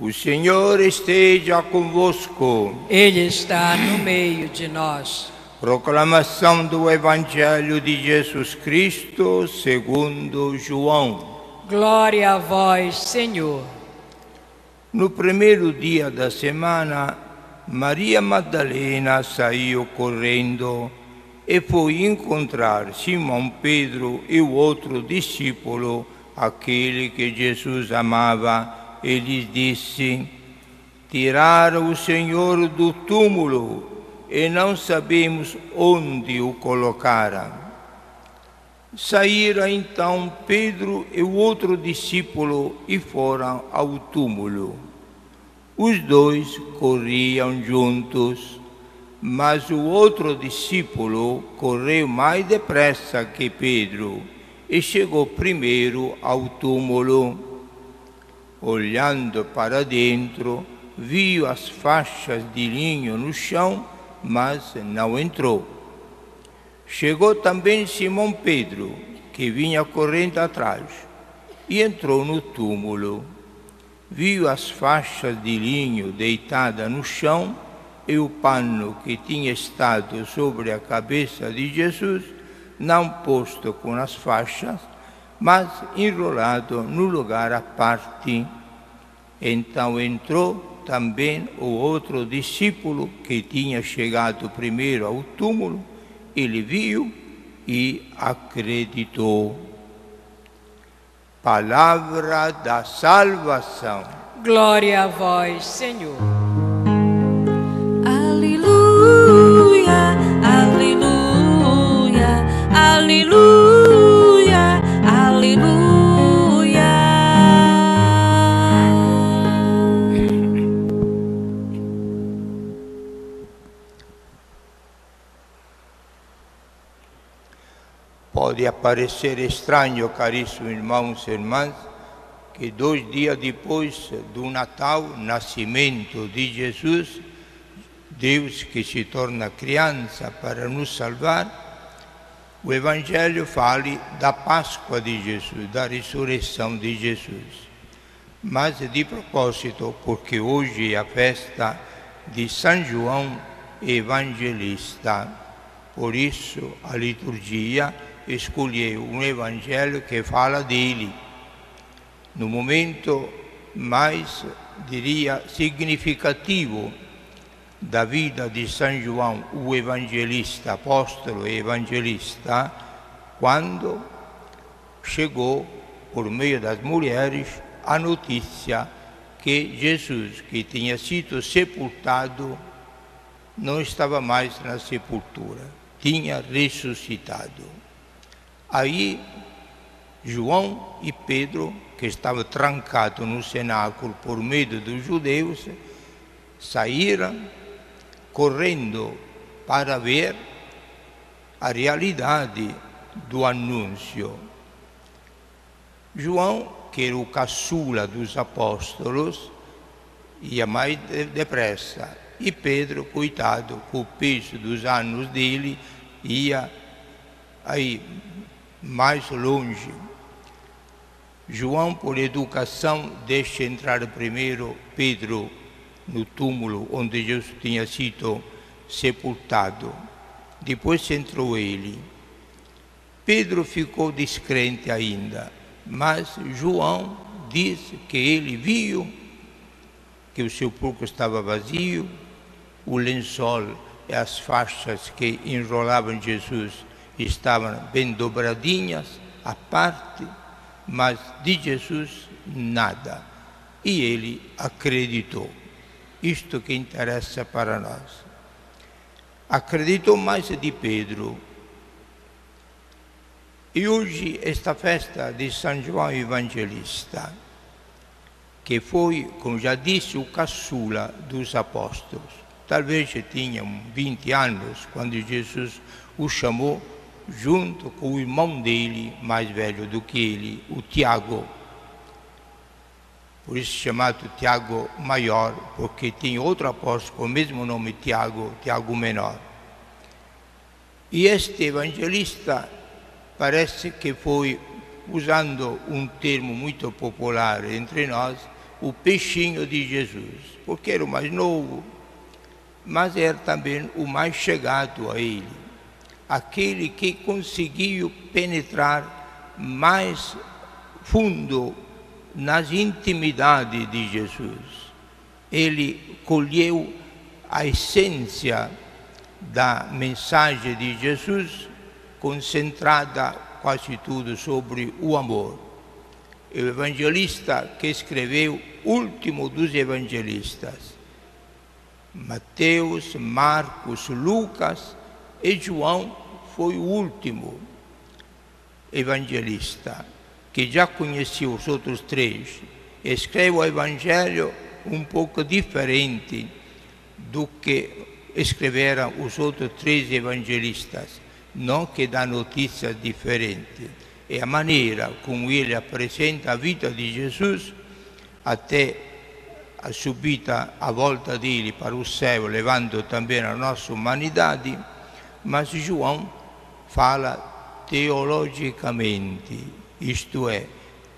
O Senhor esteja convosco. Ele está no meio de nós. Proclamação do Evangelho de Jesus Cristo segundo João. Glória a vós, Senhor. No primeiro dia da semana, Maria Madalena saiu correndo e foi encontrar Simão Pedro e o outro discípulo, aquele que Jesus amava, e lhes disse: tiraram o Senhor do túmulo e não sabemos onde o colocaram. Saíram então Pedro e o outro discípulo e foram ao túmulo. Os dois corriam juntos, mas o outro discípulo correu mais depressa que Pedro e chegou primeiro ao túmulo. Olhando para dentro, viu as faixas de linho no chão, mas não entrou. Chegou também Simão Pedro, que vinha correndo atrás, e entrou no túmulo. Viu as faixas de linho deitadas no chão e o pano que tinha estado sobre a cabeça de Jesus, não posto com as faixas, mas enrolado no lugar à parte. Então entrou também o outro discípulo que tinha chegado primeiro ao túmulo. Ele viu e acreditou. Palavra da salvação. Glória a vós, Senhor. Aleluia, aleluia, aleluia, aleluia. Pode parecer estranho, caríssimos irmãos e irmãs, que 2 dias depois do Natal, nascimento de Jesus, Deus que se torna criança para nos salvar, o Evangelho fale da Páscoa de Jesus, da ressurreição de Jesus. Mas de propósito, porque hoje é a festa de São João Evangelista. Por isso, a liturgia escolheu um evangelho que fala dele. No momento mais, diria, significativo da vida de São João, o evangelista, apóstolo e evangelista, quando chegou, por meio das mulheres, a notícia que Jesus, que tinha sido sepultado, não estava mais na sepultura, tinha ressuscitado. Aí, João e Pedro, que estavam trancados no cenáculo por medo dos judeus, saíram correndo para ver a realidade do anúncio. João, que era o caçula dos apóstolos, ia mais depressa. E Pedro, coitado, com o peso dos anos dele, ia aí mais longe. João, por educação, deixa entrar primeiro Pedro no túmulo onde Jesus tinha sido sepultado. Depois entrou ele. Pedro ficou descrente ainda, mas João disse que ele viu que o sepulcro estava vazio, o lençol e as faixas que enrolavam Jesus estavam bem dobradinhas, à parte, mas de Jesus nada. E ele acreditou. Isto que interessa para nós. Acreditou mais de Pedro. E hoje esta festa de São João Evangelista, que foi, como já disse, o caçula dos apóstolos. Talvez tinha 20 anos quando Jesus o chamou, junto com o irmão dele, mais velho do que ele, o Tiago. Por isso chamado Tiago Maior, porque tinha outro apóstolo com o mesmo nome, Tiago, Tiago Menor. E este evangelista parece que foi, usando um termo muito popular entre nós, o peixinho de Jesus, porque era o mais novo, mas era também o mais chegado a ele, aquele que conseguiu penetrar mais fundo nas intimidades de Jesus. Ele colheu a essência da mensagem de Jesus, concentrada quase tudo sobre o amor. O evangelista que escreveu, último dos evangelistas, Mateus, Marcos, Lucas e João, foi o último evangelista, que já conhecia os outros três. Escreve o evangelho um pouco diferente do que escreveram os outros três evangelistas, não que dá notícias diferentes. É a maneira como ele apresenta a vida de Jesus até a subida, a volta dele para o céu, levando também a nossa humanidade, mas João fala teologicamente, isto é,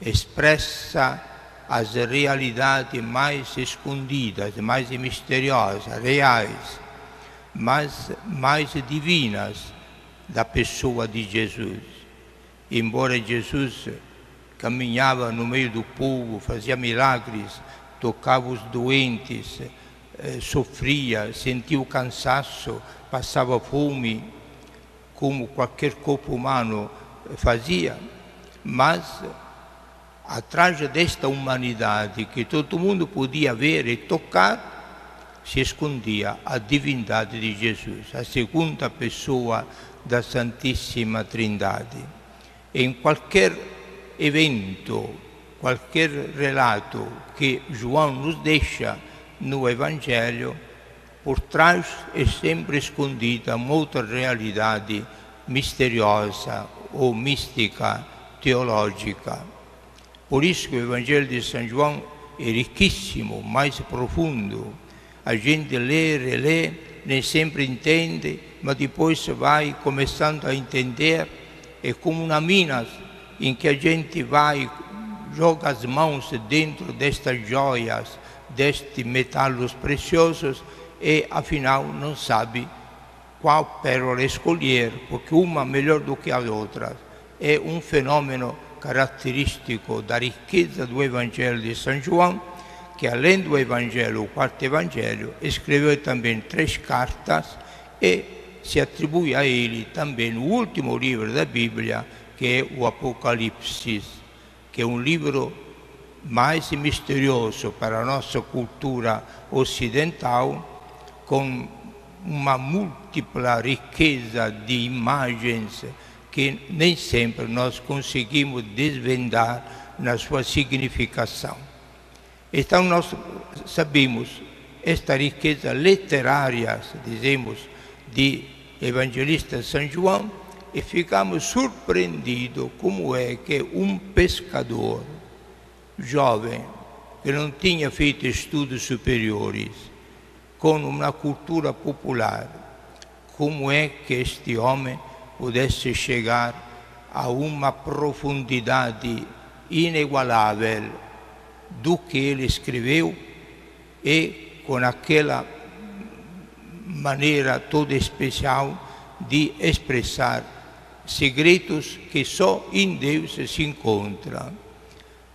expressa as realidades mais escondidas, mais misteriosas, reais, mas mais divinas da pessoa de Jesus. Embora Jesus caminhava no meio do povo, fazia milagres, tocava os doentes, sofria, sentia o cansaço, passava fome, como qualquer corpo humano fazia, mas atrás desta humanidade que todo mundo podia ver e tocar, se escondia a divindade de Jesus, a segunda pessoa da Santíssima Trindade. Em qualquer evento, qualquer relato que João nos deixa no Evangelho, por trás é sempre escondida uma outra realidade misteriosa ou mística, teológica. Por isso que o Evangelho de São João é riquíssimo, mais profundo. A gente lê, relê, nem sempre entende, mas depois vai começando a entender. É como uma mina em que a gente vai, joga as mãos dentro destas joias, destes metais preciosos e afinal não sabe qual pérola escolher, porque uma melhor do que a outra. É um fenômeno característico da riqueza do Evangelho de São João, que além do Evangelho, o quarto Evangelho, escreveu também 3 cartas e se atribui a ele também o último livro da Bíblia, que é o Apocalipse, que é um livro mais misterioso para a nossa cultura ocidental, com uma múltipla riqueza de imagens que nem sempre nós conseguimos desvendar na sua significação. Então nós sabemos esta riqueza literária, dizemos, de evangelista São João, e ficamos surpreendidos como é que um pescador jovem, que não tinha feito estudos superiores, com uma cultura popular, como é que este homem pudesse chegar a uma profundidade inigualável do que ele escreveu e com aquela maneira toda especial de expressar segredos que só em Deus se encontram.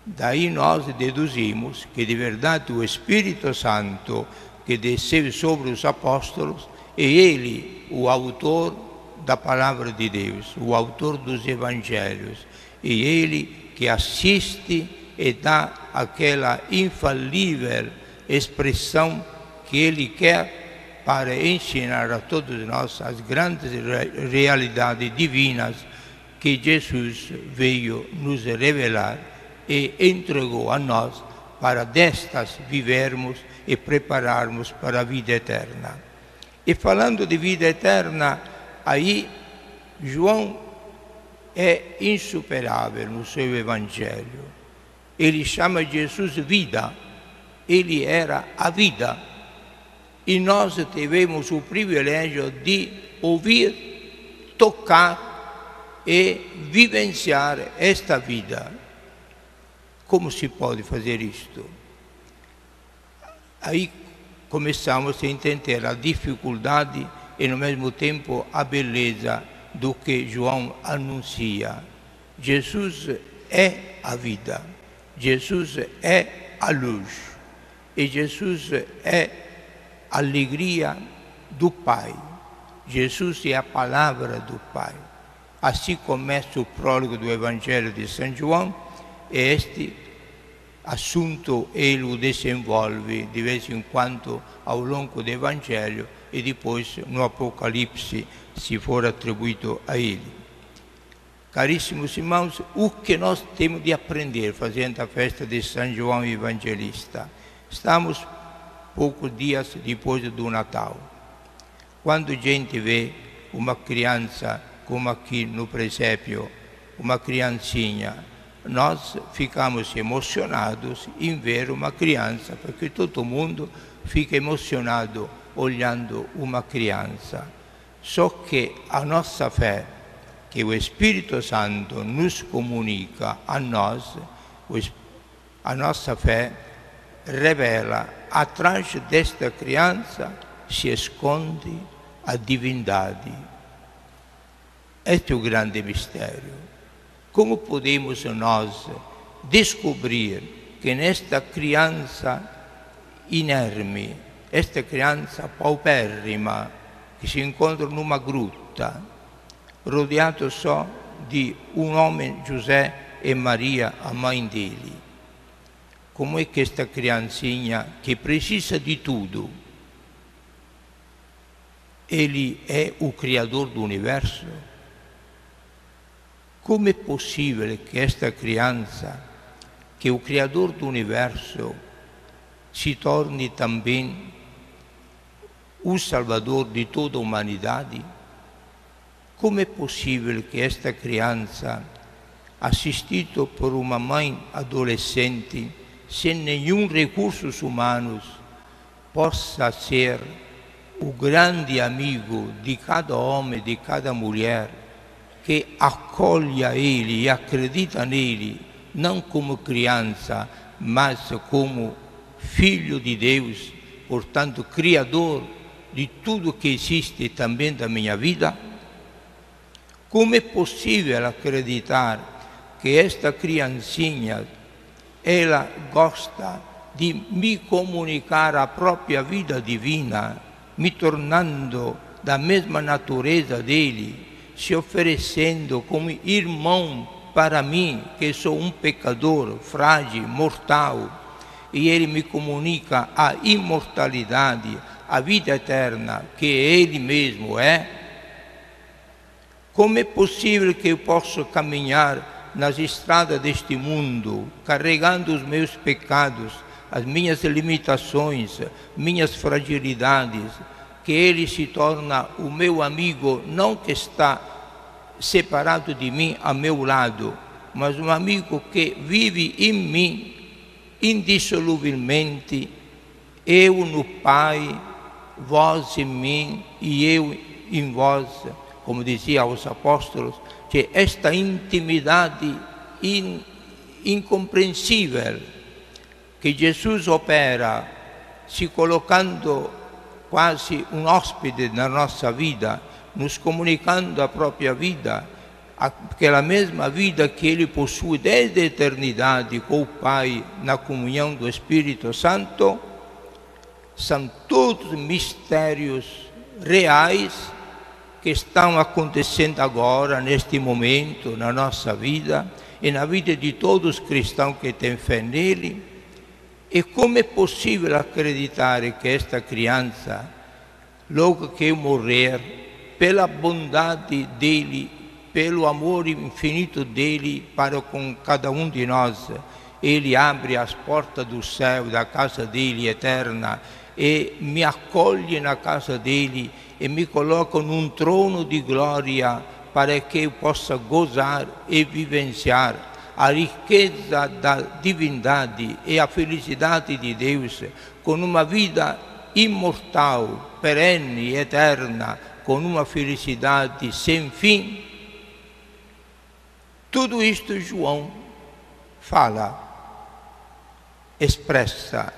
Daí nós deduzimos que de verdade o Espírito Santo que desceu sobre os apóstolos é ele o autor da palavra de Deus, o autor dos evangelhos, e ele que assiste e dá aquela infalível expressão que ele quer para ensinar a todos nós as grandes realidades divinas que Jesus veio nos revelar e entregou a nós para destas vivermos e prepararmos para a vida eterna. E falando de vida eterna, aí João é insuperável no seu Evangelho. Ele chama Jesus vida, ele era a vida. E nós tivemos o privilégio de ouvir, tocar e vivenciar esta vida. Como se pode fazer isto? aí começamos a entender a dificuldade e, ao mesmo tempo, a beleza do que João anuncia. Jesus é a vida, Jesus é a luz e Jesus é a alegria do Pai. Jesus é a palavra do Pai. Assim começa o prólogo do Evangelho de São João, e este assunto ele o desenvolve de vez em quando ao longo do Evangelho e depois no Apocalipse, se for atribuído a ele. Caríssimos irmãos, o que nós temos de aprender fazendo a festa de São João Evangelista? Estamos poucos dias depois do Natal. Quando a gente vê uma criança, como aqui no presépio, uma criancinha, nós ficamos emocionados em ver uma criança, porque todo mundo fica emocionado olhando uma criança. Só que a nossa fé, que o Espírito Santo nos comunica a nós, a nossa fé revela, atrás desta criança se esconde a divindade. Este é o grande mistério. Como podemos nós descobrir que nesta criança inerme, esta criança paupérrima, que se encontra numa gruta, rodeado só de um homem, José, e Maria, a mãe dele? Como é que esta criancinha, que precisa de tudo, ele é o Criador do universo? Como é possível que esta criança, que é o Criador do universo, se torne também o Salvador de toda a humanidade? Como é possível que esta criança, assistida por uma mãe adolescente, sem nenhum recursos humanos, possa ser o grande amigo de cada homem, de cada mulher, que acolhe ele e acredita nele, não como criança, mas como filho de Deus, portanto, criador de tudo que existe também da minha vida? Como é possível acreditar que esta criancinha, ela gosta de me comunicar a própria vida divina, me tornando da mesma natureza dele, se oferecendo como irmão para mim, que sou um pecador, frágil, mortal, e ele me comunica a imortalidade, a vida eterna, que ele mesmo é? Como é possível que eu possa caminhar nas estradas deste mundo, carregando os meus pecados, as minhas limitações, minhas fragilidades, que ele se torna o meu amigo, não que está separado de mim, a meu lado, mas um amigo que vive em mim indissoluvelmente, eu no Pai, vós em mim e eu em vós, como dizia aos apóstolos, que esta intimidade incompreensível que Jesus opera, se colocando quase um hóspede na nossa vida, nos comunicando a própria vida, aquela mesma vida que ele possui desde a eternidade com o Pai, na comunhão do Espírito Santo, são todos mistérios reais que estão acontecendo agora, neste momento, na nossa vida e na vida de todos os cristãos que têm fé nele. E como é possível acreditar que esta criança, logo que eu morrer, pela bondade dele, pelo amor infinito dele para com cada um de nós, ele abre as portas do céu, da casa dele eterna, e me acolhe na casa dele e me coloca num trono de glória para que eu possa gozar e vivenciar a riqueza da divindade e a felicidade de Deus, com uma vida imortal, perene, eterna, com uma felicidade sem fim. Tudo isto João fala, expressa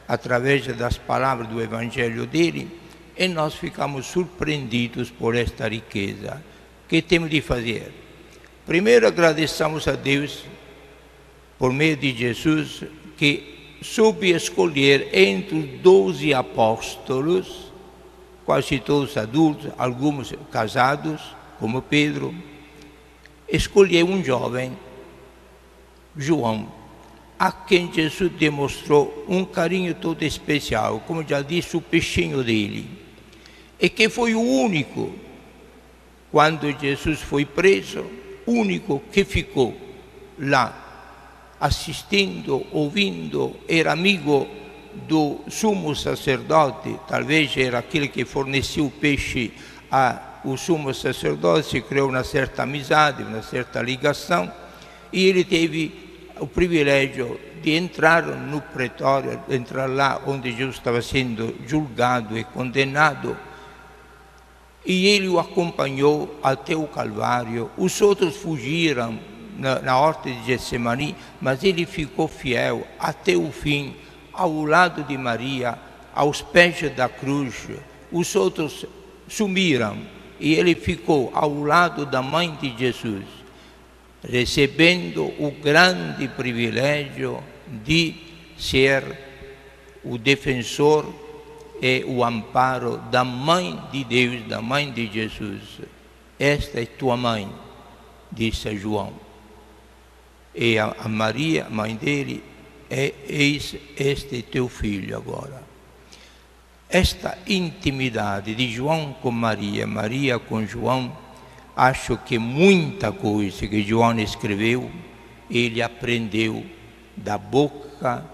através das palavras do Evangelho dele, e nós ficamos surpreendidos por esta riqueza. O que temos de fazer? Primeiro, agradecemos a Deus por meio de Jesus, que soube escolher entre os 12 apóstolos, quase todos adultos, alguns casados, como Pedro, escolheu um jovem, João, a quem Jesus demonstrou um carinho todo especial, como já disse, o peixinho dele, e que foi o único, quando Jesus foi preso, único que ficou lá, assistindo, ouvindo, era amigo do sumo sacerdote, talvez era aquele que fornecia o peixe ao sumo sacerdote, se criou uma certa amizade, uma certa ligação, e ele teve o privilégio de entrar no pretório, entrar lá onde Jesus estava sendo julgado e condenado, e ele o acompanhou até o Calvário. Os outros fugiram na horta de Getsemani, mas ele ficou fiel até o fim, ao lado de Maria, aos pés da cruz. Os outros sumiram e ele ficou ao lado da mãe de Jesus, recebendo o grande privilégio de ser o defensor e o amparo da mãe de Deus, da mãe de Jesus. Esta é tua mãe, disse João. E a Maria, mãe dele, eis este teu filho agora. Esta intimidade de João com Maria, Maria com João, acho que muita coisa que João escreveu, ele aprendeu da boca,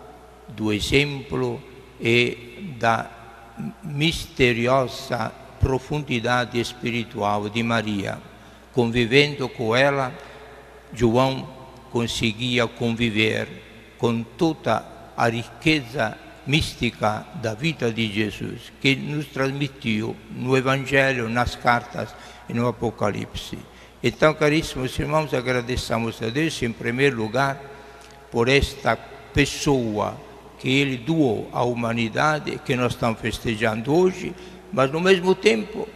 do exemplo e da misteriosa profundidade espiritual de Maria. Convivendo com ela, João conseguia conviver com toda a riqueza mística da vida de Jesus, que nos transmitiu no Evangelho, nas cartas e no Apocalipse. Então, caríssimos irmãos, agradecemos a Deus, em primeiro lugar, por esta pessoa que Ele doou à humanidade, que nós estamos festejando hoje, mas, no mesmo tempo,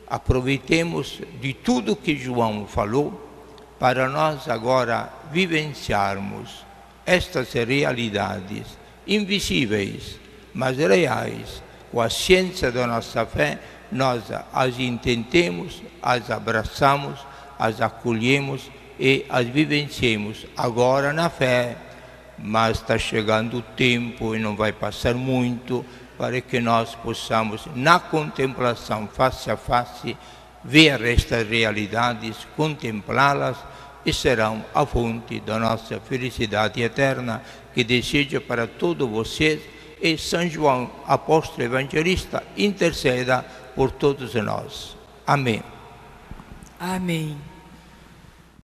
aproveitemos de tudo que João falou, para nós agora vivenciarmos estas realidades invisíveis, mas reais. Com a ciência da nossa fé, nós as entendemos, as abraçamos, as acolhemos e as vivenciemos agora na fé. Mas está chegando o tempo, e não vai passar muito, para que nós possamos, na contemplação face a face, ver estas realidades, contemplá-las, e serão a fonte da nossa felicidade eterna, que deseja para todos vocês, e São João, apóstolo evangelista, interceda por todos nós. Amém. Amém.